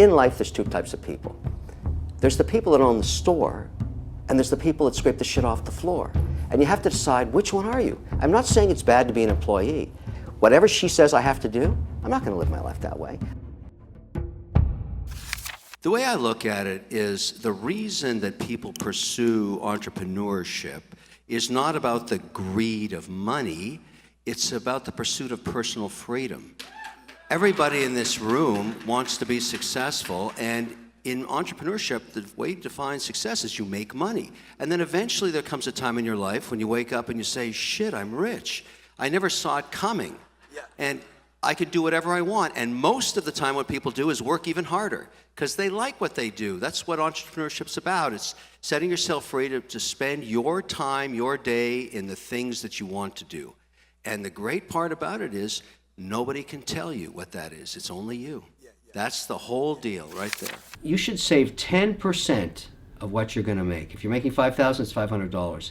In life, there's two types of people. There's the people that own the store, and there's the people that scrape the shit off the floor. And you have to decide, which one are you? I'm not saying it's bad to be an employee. Whatever she says I have to do, I'm not going to live my life that way. The way I look at it is the reason that people pursue entrepreneurship is not about the greed of money, it's about the pursuit of personal freedom. Everybody in this room wants to be successful, and in entrepreneurship, the way to define success is you make money. And then eventually there comes a time in your life when you wake up and you say, shit, I'm rich. I never saw it coming. Yeah. And I could do whatever I want. And most of the time what people do is work even harder because they like what they do. That's what entrepreneurship's about. It's setting yourself free to spend your time, your day in the things that you want to do. And the great part about it is nobody can tell you what that is. It's only you. That's the whole deal right there. You should save 10% of what you're going to make. If you're making $5,000, it's $500.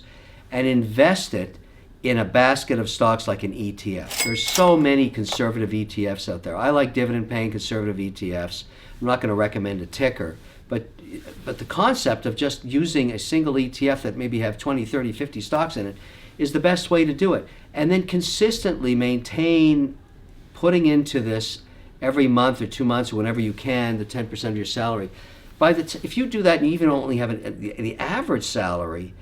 And invest it in a basket of stocks like an ETF. There's so many conservative ETFs out there. I like dividend-paying conservative ETFs. I'm not going to recommend a ticker. But the concept of just using a single ETF that maybe have 20, 30, 50 stocks in it is the best way to do it. And then consistently maintain putting into this every month or 2 months or whenever you can, the 10% of your salary. If you do that and you even only have the average salary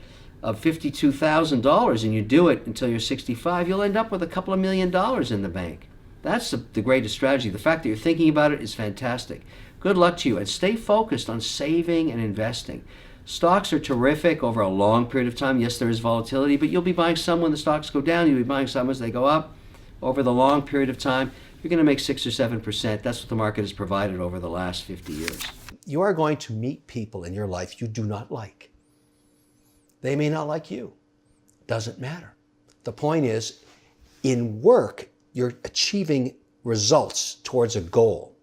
of $52,000 and you do it until you're 65, you'll end up with a couple of $1 million in the bank. That's the greatest strategy. The fact that you're thinking about it is fantastic. Good luck to you, and stay focused on saving and investing. Stocks are terrific over a long period of time. Yes, there is volatility, but you'll be buying some when the stocks go down. You'll be buying some as they go up. Over the long period of time, you're going to make 6 or 7%. That's what the market has provided over the last 50 years. You are going to meet people in your life you do not like. They may not like you. Doesn't matter. The point is, in work, you're achieving results towards a goal.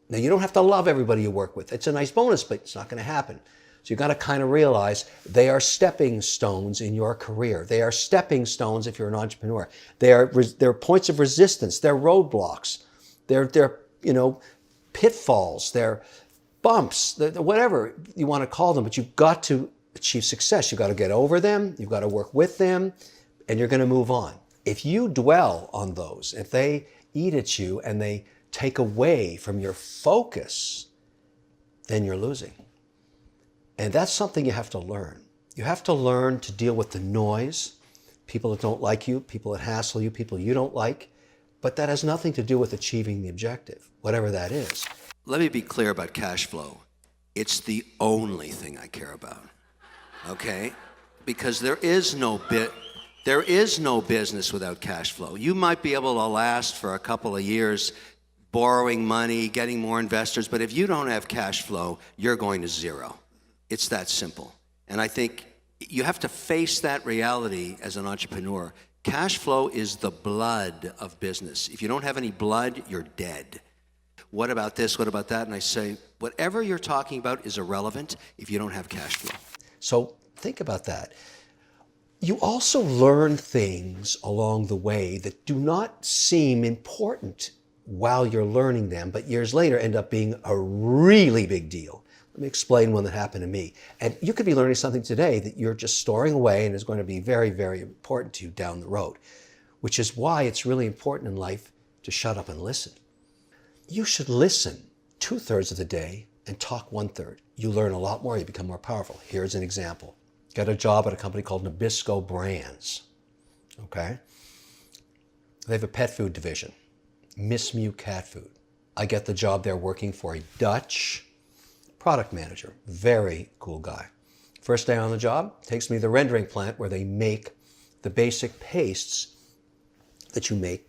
Now, you don't have to love everybody you work with. It's a nice bonus, but it's not going to happen. So you've got to kind of realize they are stepping stones in your career. They are stepping stones if you're an entrepreneur. They're points of resistance. They're roadblocks. They're pitfalls. They're bumps. They're whatever you want to call them. But you've got to achieve success. You've got to get over them. You've got to work with them, and you're going to move on. If you dwell on those, if they eat at you and they take away from your focus, then you're losing. And that's something you have to learn. You have to learn to deal with the noise, people that don't like you, people that hassle you, people you don't like, but that has nothing to do with achieving the objective, whatever that is. Let me be clear about cash flow. It's the only thing I care about, okay? Because there is no business without cash flow. You might be able to last for a couple of years borrowing money, getting more investors, but if you don't have cash flow, you're going to zero. It's that simple. And I think you have to face that reality as an entrepreneur. Cash flow is the blood of business. If you don't have any blood, you're dead. What about this? What about that? And I say, whatever you're talking about is irrelevant if you don't have cash flow. So think about that. You also learn things along the way that do not seem important while you're learning them, but years later end up being a really big deal. Let me explain one that happened to me. And you could be learning something today that you're just storing away and is going to be very, very important to you down the road, which is why it's really important in life to shut up and listen. You should listen 2/3 of the day and talk 1/3. You learn a lot more, you become more powerful. Here's an example. Got a job at a company called Nabisco Brands, okay? They have a pet food division, Miss Mew cat food. I get the job there working for a Dutch product manager, very cool guy. First day on the job, takes me to the rendering plant where they make the basic pastes that you make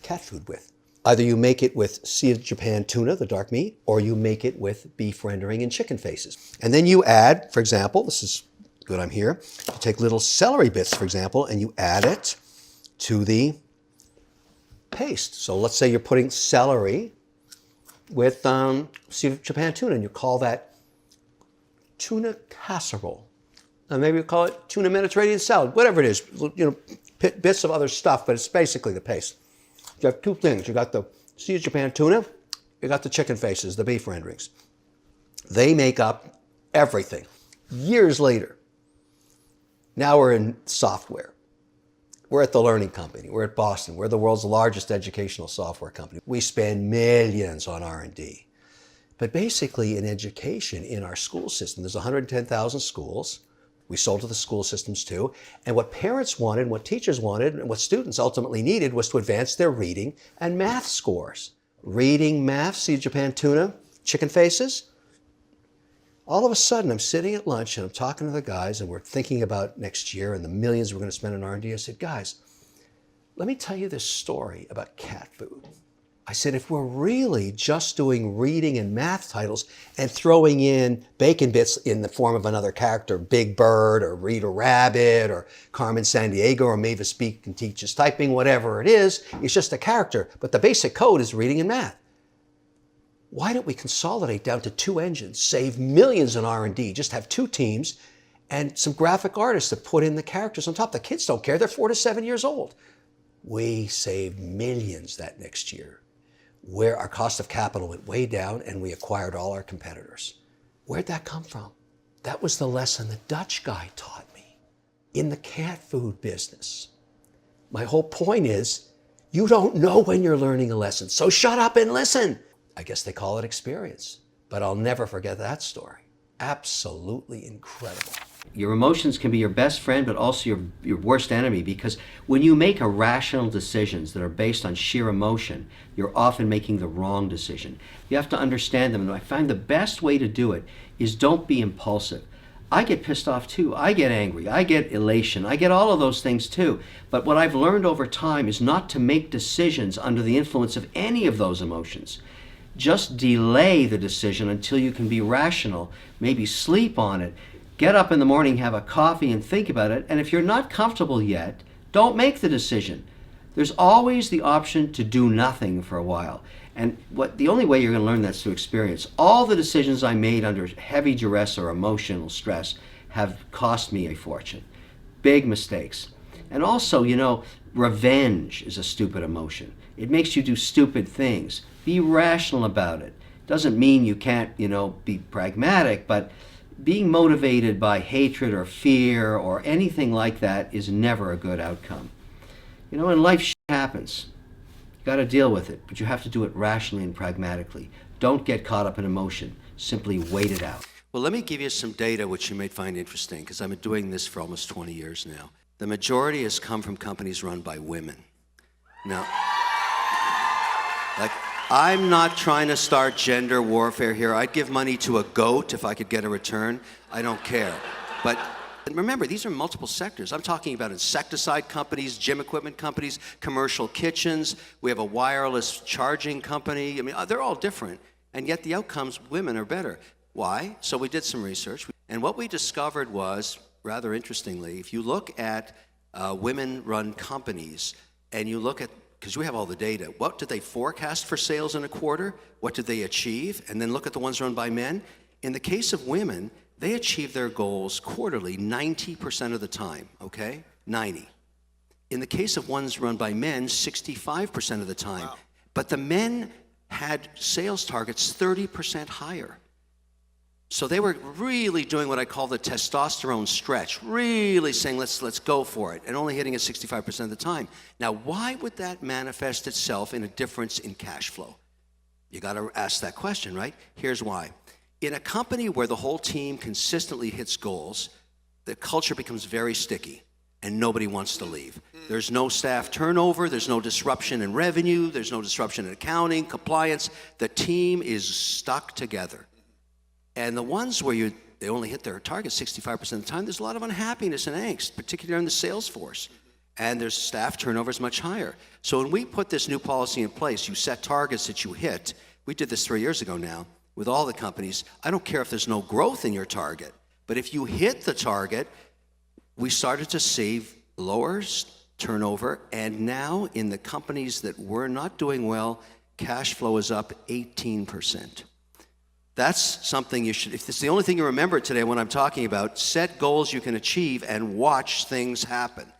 cat food with. Either you make it with Sea of Japan tuna, the dark meat, or you make it with beef rendering and chicken faces. And then you add, for example, this is good, I'm here, you take little celery bits, for example, and you add it to the paste. So let's say you're putting celery with Sea of Japan tuna, and you call that tuna casserole. And maybe you call it tuna Mediterranean salad, whatever it is, bits of other stuff, but it's basically the paste. You have two things. You got the Sea of Japan tuna, you got the chicken faces, the beef renderings. They make up everything. Years later, now we're in software. We're at the Learning Company. We're at Boston. We're the world's largest educational software company. We spend millions on R&D. But basically in education, in our school system, there's 110,000 schools. We sold to the school systems too. And what parents wanted, what teachers wanted, and what students ultimately needed was to advance their reading and math scores. Reading, math, see Japan tuna, chicken faces? All of a sudden, I'm sitting at lunch and I'm talking to the guys and we're thinking about next year and the millions we're going to spend on R&D. I said, guys, let me tell you this story about cat food. I said, if we're really just doing reading and math titles and throwing in bacon bits in the form of another character, Big Bird or Reader Rabbit or Carmen Sandiego or Mavis Beacon teaches typing, whatever it is, it's just a character. But the basic code is reading and math. Why don't we consolidate down to 2 engines, save millions in R&D, just have 2 teams and some graphic artists to put in the characters on top. The kids don't care. They're 4 to 7 years old. We saved millions that next year, where our cost of capital went way down and we acquired all our competitors. Where'd that come from? That was the lesson the Dutch guy taught me in the cat food business. My whole point is, you don't know when you're learning a lesson, so shut up and listen. I guess they call it experience, but I'll never forget that story. Absolutely incredible. Your emotions can be your best friend, but also your worst enemy, because when you make irrational decisions that are based on sheer emotion, you're often making the wrong decision. You have to understand them, and I find the best way to do it is don't be impulsive. I get pissed off too. I get angry. I get elation. I get all of those things too. But what I've learned over time is not to make decisions under the influence of any of those emotions. Just delay the decision until you can be rational, maybe sleep on it, get up in the morning, have a coffee and think about it, and if you're not comfortable yet, don't make the decision. There's always the option to do nothing for a while. And the only way you're going to learn that's through experience. All the decisions I made under heavy duress or emotional stress have cost me a fortune. Big mistakes. And also, revenge is a stupid emotion. It makes you do stupid things. Be rational about it. Doesn't mean you can't, be pragmatic, but being motivated by hatred or fear or anything like that is never a good outcome. In life, shit happens. You got to deal with it, but you have to do it rationally and pragmatically. Don't get caught up in emotion. Simply wait it out. Well, let me give you some data which you may find interesting, because I've been doing this for almost 20 years now. The majority has come from companies run by women. Now, I'm not trying to start gender warfare here. I'd give money to a goat if I could get a return. I don't care. But remember, these are multiple sectors. I'm talking about insecticide companies, gym equipment companies, commercial kitchens. We have a wireless charging company. They're all different. And yet the outcomes, women are better. Why? So we did some research. And what we discovered was, rather interestingly, if you look at women-run companies and you look at, because we have all the data, what did they forecast for sales in a quarter? What did they achieve? And then look at the ones run by men. In the case of women, they achieve their goals quarterly 90% of the time, okay? 90. In the case of ones run by men, 65% of the time. Wow. But the men had sales targets 30% higher. So they were really doing what I call the testosterone stretch, really saying, let's go for it, and only hitting it 65% of the time. Now, why would that manifest itself in a difference in cash flow? You got to ask that question, right? Here's why. In a company where the whole team consistently hits goals, the culture becomes very sticky, and nobody wants to leave. There's no staff turnover, there's no disruption in revenue, there's no disruption in accounting, compliance. The team is stuck together. And the ones where they only hit their target 65% of the time, there's a lot of unhappiness and angst, particularly in the sales force. And their staff turnover is much higher. So when we put this new policy in place, you set targets that you hit. We did this 3 years ago now with all the companies. I don't care if there's no growth in your target, but if you hit the target, we started to see lower turnover. And now in the companies that were not doing well, cash flow is up 18%. That's something you should, if it's the only thing you remember today when I'm talking about, set goals you can achieve and watch things happen.